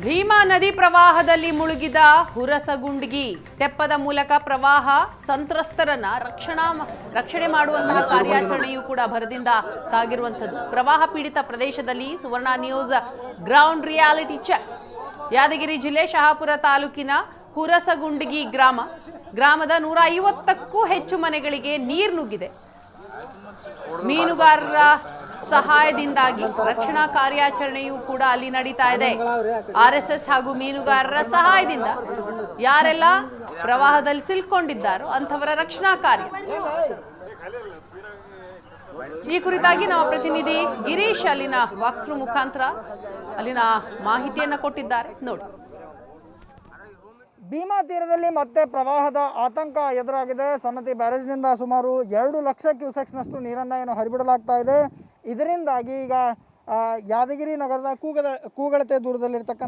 ಭೀಮಾ ನದಿ ಪ್ರವಾಹದಲ್ಲಿ ಮುಳುಗಿದ ಹುರಸಗುಂಡಗಿ ತೆಪ್ಪದ ಮೂಲಕ ಪ್ರವಾಹ ಸಂತ್ರಸ್ತರನ್ನ ರಕ್ಷಣೆ ಮಾಡುವಂತಹ ಕಾರ್ಯಾಚರಣೆಯೂ ಕೂಡ ಭರದಿಂದ ಸಾಗಿರುವಂತದ್ದು. ಪ್ರವಾಹ ಪೀಡಿತ ಪ್ರದೇಶದಲ್ಲಿ Suvarna news ground reality check. Yadgir ಜಿಲ್ಲೆ ಶಹಾಪುರ ತಾಲೂಕಿನ ಹುರಸಗುಂಡಗಿ ಗ್ರಾಮದ 150ಕ್ಕೂ ಹೆಚ್ಚು ಮನೆಗಳಿಗೆ ನೀರು ನುಗ್ಗಿದೆ. ಮೀನುಗಾರರ ಸಹಾಯದಿಂದಾಗಿ ರಕ್ಷಣಾ ಕಾರ್ಯಾಚರಣೆಯೂ ಕೂಡ ಅಲ್ಲಿ ನಡೀತಾ ಇದೆ. RSS ಹಾಗೂ ಮೀನುಗಾರರ ಸಹಾಯದಿಂದ ಯಾರೆಲ್ಲ ಪ್ರವಾಹದಲ್ಲಿ ಸಿಲ್ಕೊಂಡಿದ್ದಾರೋ ಅಂಥವರ ರಕ್ಷಣಾ ಕಾರ್ಯ. ಈ ಕುರಿತಾಗಿ ನಮ್ಮ ಪ್ರತಿನಿಧಿ ಗಿರೀಶ್ ಅಲ್ಲಿನ ವಾಕ್ಥ್ರೂ ಮುಖಾಂತರ ಅಲ್ಲಿನ ಮಾಹಿತಿಯನ್ನ ಕೊಟ್ಟಿದ್ದಾರೆ, ನೋಡಿ. ಭೀಮಾ ತೀರದಲ್ಲಿ ಮತ್ತೆ ಪ್ರವಾಹದ ಆತಂಕ ಎದುರಾಗಿದೆ. ಸನ್ನತಿ ಬ್ಯಾರೇಜ್ನಿಂದ ಸುಮಾರು 2 ಲಕ್ಷ ಕ್ಯೂಸೆಕ್ಸ್ನಷ್ಟು ನೀರನ್ನು ಏನು ಹರಿಬಿಡಲಾಗ್ತಾ ಇದೆ. ಇದರಿಂದಾಗಿ ಈಗ ಯಾದಗಿರಿ ನಗರದ ಕೂಗಳತೆ ದೂರದಲ್ಲಿರ್ತಕ್ಕಂಥ